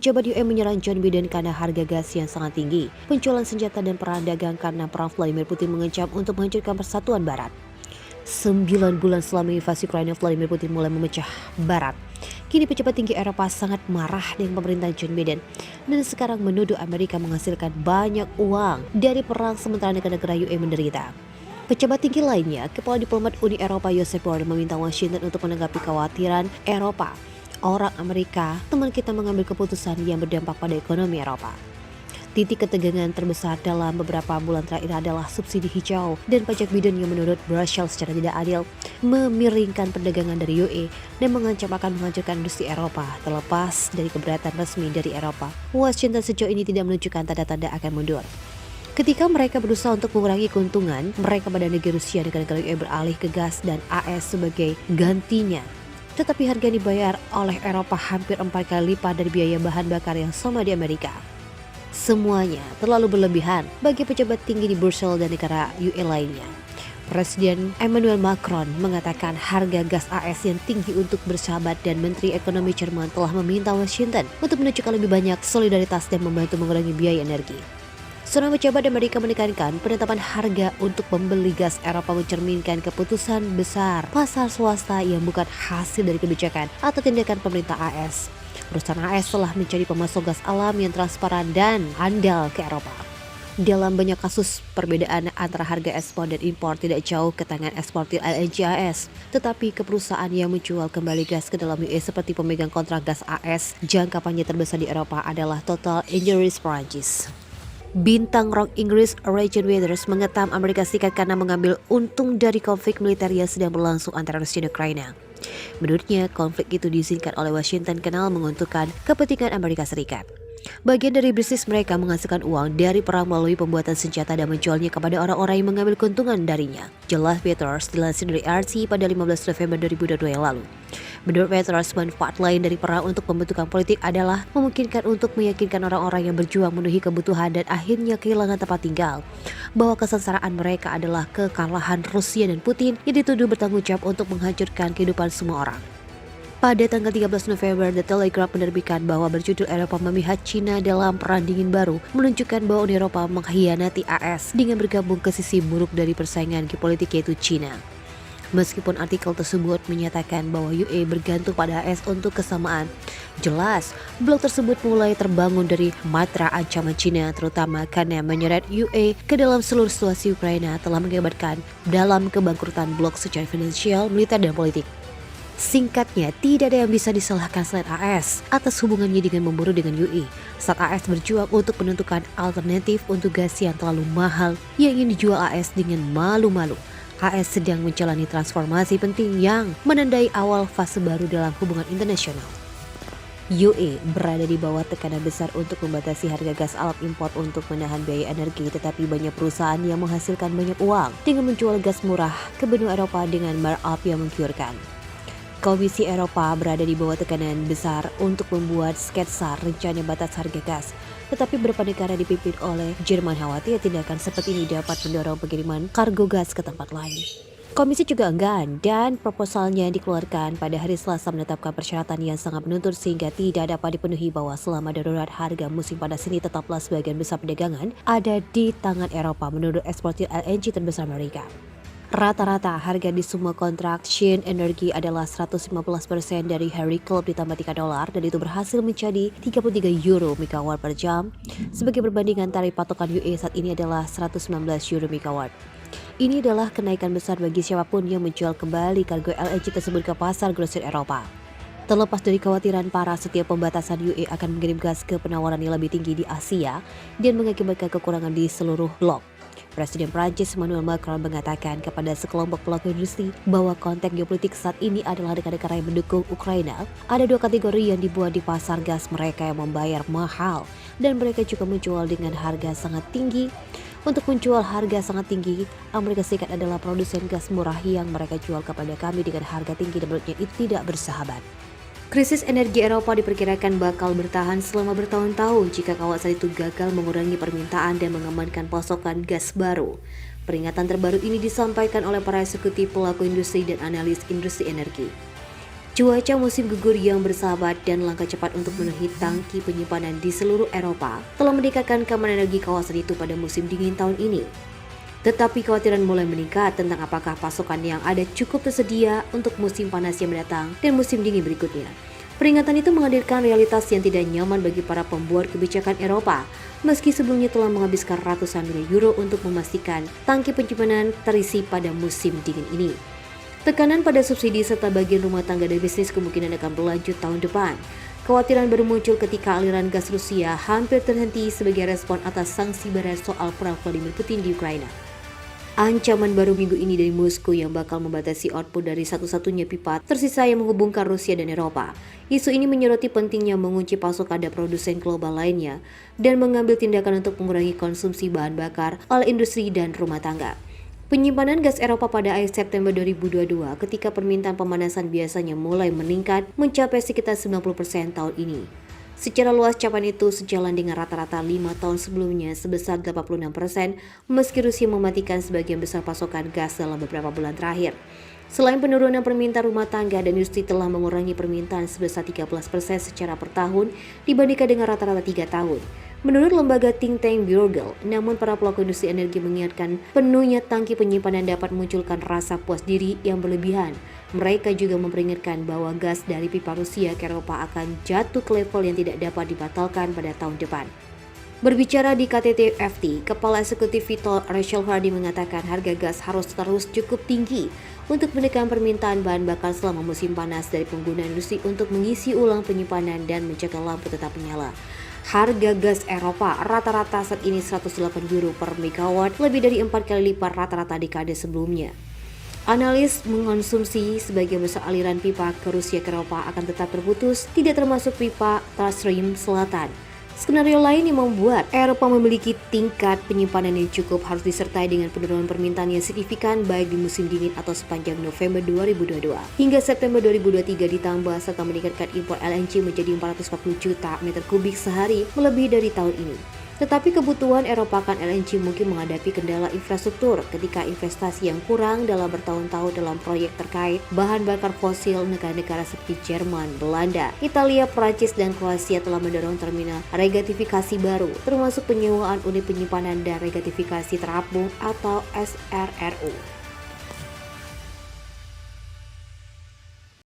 Pejabat UN menyerang Joe Biden karena harga gas yang sangat tinggi, penjualan senjata dan perang dagang karena perang Vladimir Putin mengancam untuk menghancurkan persatuan Barat. 9 bulan setelah invasi Ukraina, Vladimir Putin mulai memecah Barat. Kini pejabat tinggi Eropa sangat marah dengan pemerintahan Joe Biden dan sekarang menuduh Amerika menghasilkan banyak uang dari perang sementara negara-negara UN menderita. Pejabat tinggi lainnya, Kepala Diplomat Uni Eropa Josep Borrell meminta Washington untuk menanggapi kekhawatiran Eropa. Orang Amerika, teman kita mengambil keputusan yang berdampak pada ekonomi Eropa. Titik ketegangan terbesar dalam beberapa bulan terakhir adalah subsidi hijau dan pajak Biden yang menurut Brussels secara tidak adil memiringkan perdagangan dari UE dan mengancam akan menghancurkan industri Eropa terlepas dari keberatan resmi dari Eropa. Washington sejauh ini tidak menunjukkan tanda-tanda akan mundur. Ketika mereka berusaha untuk mengurangi keuntungan mereka pada negara Rusia, negara-negara UE beralih ke gas dan AS sebagai gantinya. Tetapi harga yang dibayar oleh Eropa hampir 4 kali lipat dari biaya bahan bakar yang sama di Amerika. Semuanya terlalu berlebihan bagi pejabat tinggi di Brussels dan negara UE lainnya. Presiden Emmanuel Macron mengatakan harga gas AS yang tinggi untuk bersahabat dan Menteri Ekonomi Jerman telah meminta Washington untuk menunjukkan lebih banyak solidaritas dan membantu mengurangi biaya energi. Seorang pejabat Amerika menekankan penetapan harga untuk pembeli gas Eropa mencerminkan keputusan besar pasar swasta yang bukan hasil dari kebijakan atau tindakan pemerintah AS. Perusahaan AS telah menjadi pemasok gas alam yang transparan dan andal ke Eropa. Dalam banyak kasus, perbedaan antara harga ekspor dan impor tidak jauh ke tangan eksportir LNG AS, tetapi ke perusahaan yang menjual kembali gas ke dalam UE seperti pemegang kontrak gas AS. Jangka panjang terbesar di Eropa adalah Total Energies Perancis. Bintang rock Inggris Roger Waters mengetam Amerika Serikat karena mengambil untung dari konflik militer yang sedang berlangsung antara Rusia dan Ukraina. Menurutnya, konflik itu diizinkan oleh Washington karena menguntungkan kepentingan Amerika Serikat. Bagian dari bisnis mereka menghasilkan uang dari perang melalui pembuatan senjata dan menjualnya kepada orang-orang yang mengambil keuntungan darinya. Jelas Waters dilansir dari RT pada 15 November 2022 yang lalu. Menurut Waters, manfaat lain dari perang untuk pembentukan politik adalah memungkinkan untuk meyakinkan orang-orang yang berjuang memenuhi kebutuhan dan akhirnya kehilangan tempat tinggal, bahwa kesengsaraan mereka adalah kekalahan Rusia dan Putin yang dituduh bertanggung jawab untuk menghancurkan kehidupan semua orang. Pada tanggal 13 November, The Telegraph menerbitkan bahwa berjudul Eropa memihak Cina dalam Perang Dingin Baru menunjukkan bahwa Uni Eropa mengkhianati AS dengan bergabung ke sisi buruk dari persaingan geopolitik yaitu Cina. Meskipun artikel tersebut menyatakan bahwa UE bergantung pada AS untuk kesamaan, jelas blok tersebut mulai terbangun dari matra ancaman Cina, terutama karena menyeret UE ke dalam seluruh situasi Ukraina telah mengakibatkan dalam kebangkrutan blok secara finansial, militer, dan politik. Singkatnya, tidak ada yang bisa disalahkan selain AS atas hubungannya dengan memburu dengan UE saat AS berjuang untuk menentukan alternatif untuk gas yang terlalu mahal yang ingin dijual AS dengan malu-malu. AS sedang menjalani transformasi penting yang menandai awal fase baru dalam hubungan internasional. UE berada di bawah tekanan besar untuk membatasi harga gas alam impor untuk menahan biaya energi, tetapi banyak perusahaan yang menghasilkan banyak uang dengan menjual gas murah ke benua Eropa dengan markup yang menggiurkan. Komisi Eropa berada di bawah tekanan besar untuk membuat sketsa rencana batas harga gas. Tetapi beberapa negara dipimpin oleh Jerman khawatir tindakan seperti ini dapat mendorong pengiriman kargo gas ke tempat lain. Komisi juga enggan dan proposalnya dikeluarkan pada hari Selasa menetapkan persyaratan yang sangat menuntut sehingga tidak dapat dipenuhi bahwa selama darurat harga musim panas ini tetaplah sebagian besar perdagangan ada di tangan Eropa menurut eksportir LNG terbesar Amerika. Rata-rata harga di semua kontrak Shin Energy adalah 115% dari Henry Hub ditambah $3 dan itu berhasil menjadi 33 euro megawatt per jam. Sebagai perbandingan tarif patokan UE saat ini adalah 119 euro megawatt. Ini adalah kenaikan besar bagi siapapun yang menjual kembali kargo LNG tersebut ke pasar grosir Eropa. Terlepas dari kekhawatiran para setiap pembatasan UE akan mengirim gas ke penawaran yang lebih tinggi di Asia dan mengakibatkan kekurangan di seluruh blok. Presiden Prancis Emmanuel Macron mengatakan kepada sekelompok pelaku industri bahwa konteks geopolitik saat ini adalah negara-negara yang mendukung Ukraina. Ada dua kategori yang dibuat di pasar gas, mereka yang membayar mahal dan mereka juga menjual dengan harga sangat tinggi. Untuk menjual harga sangat tinggi, Amerika Serikat adalah produsen gas murah yang mereka jual kepada kami dengan harga tinggi dan menurutnya itu tidak bersahabat. Krisis energi Eropa diperkirakan bakal bertahan selama bertahun-tahun jika kawasan itu gagal mengurangi permintaan dan mengamankan pasokan gas baru. Peringatan terbaru ini disampaikan oleh para eksekutif pelaku industri dan analis industri energi. Cuaca musim gugur yang bersahabat dan langkah cepat untuk memenuhi tangki penyimpanan di seluruh Eropa telah meningkatkan keamanan energi kawasan itu pada musim dingin tahun ini. Tetapi kekhawatiran mulai meningkat tentang apakah pasokan yang ada cukup tersedia untuk musim panas yang mendatang dan musim dingin berikutnya. Peringatan itu menghadirkan realitas yang tidak nyaman bagi para pembuat kebijakan Eropa, meski sebelumnya telah menghabiskan ratusan miliar euro untuk memastikan tangki penyimpanan terisi pada musim dingin ini. Tekanan pada subsidi serta bagian rumah tangga dan bisnis kemungkinan akan berlanjut tahun depan. Kekhawatiran baru muncul ketika aliran gas Rusia hampir terhenti sebagai respon atas sanksi barat soal perang Vladimir Putin di Ukraina. Ancaman baru minggu ini dari Moskow yang bakal membatasi output dari satu-satunya pipa tersisa yang menghubungkan Rusia dan Eropa. Isu ini menyoroti pentingnya mengunci pasokan pada produsen global lainnya dan mengambil tindakan untuk mengurangi konsumsi bahan bakar oleh industri dan rumah tangga. Penyimpanan gas Eropa pada akhir September 2022 ketika permintaan pemanasan biasanya mulai meningkat mencapai sekitar 90% tahun ini. Secara luas capaian itu sejalan dengan rata-rata 5 tahun sebelumnya sebesar 86% meski Rusia mematikan sebagian besar pasokan gas dalam beberapa bulan terakhir. Selain penurunan permintaan rumah tangga dan industri telah mengurangi permintaan sebesar 13% secara per tahun dibandingkan dengan rata-rata 3 tahun. Menurut lembaga think tank Bruegel, namun para pelaku industri energi mengingatkan penuhnya tangki penyimpanan dapat memunculkan rasa puas diri yang berlebihan. Mereka juga memperingatkan bahwa gas dari pipa Rusia ke Eropa akan jatuh ke level yang tidak dapat dibatalkan pada tahun depan. Berbicara di KTT FT, Kepala Eksekutif Vitol Rachel Hardy mengatakan harga gas harus terus cukup tinggi untuk menekan permintaan bahan bakar selama musim panas dari pengguna industri untuk mengisi ulang penyimpanan dan mencegah lampu tetap menyala. Harga gas Eropa rata-rata saat ini 108 euro per megawatt, lebih dari 4 kali lipat rata-rata dekade sebelumnya. Analis mengonsumsi sebagian besar aliran pipa ke Rusia ke Eropa akan tetap terputus, tidak termasuk pipa Nord Stream Selatan. Skenario lain yang membuat Eropa memiliki tingkat penyimpanan yang cukup harus disertai dengan penurunan permintaan yang signifikan baik di musim dingin atau sepanjang November 2022 hingga September 2023 ditambah serta meningkatkan impor LNG menjadi 440 juta meter kubik sehari melebihi dari tahun ini. Tetapi kebutuhan Eropa akan LNG mungkin menghadapi kendala infrastruktur ketika investasi yang kurang dalam bertahun-tahun dalam proyek terkait bahan bakar fosil. Negara-negara seperti Jerman, Belanda, Italia, Prancis, dan Kroasia telah mendorong terminal regasifikasi baru, termasuk penyewaan unit penyimpanan dan regasifikasi terapung atau SRRU.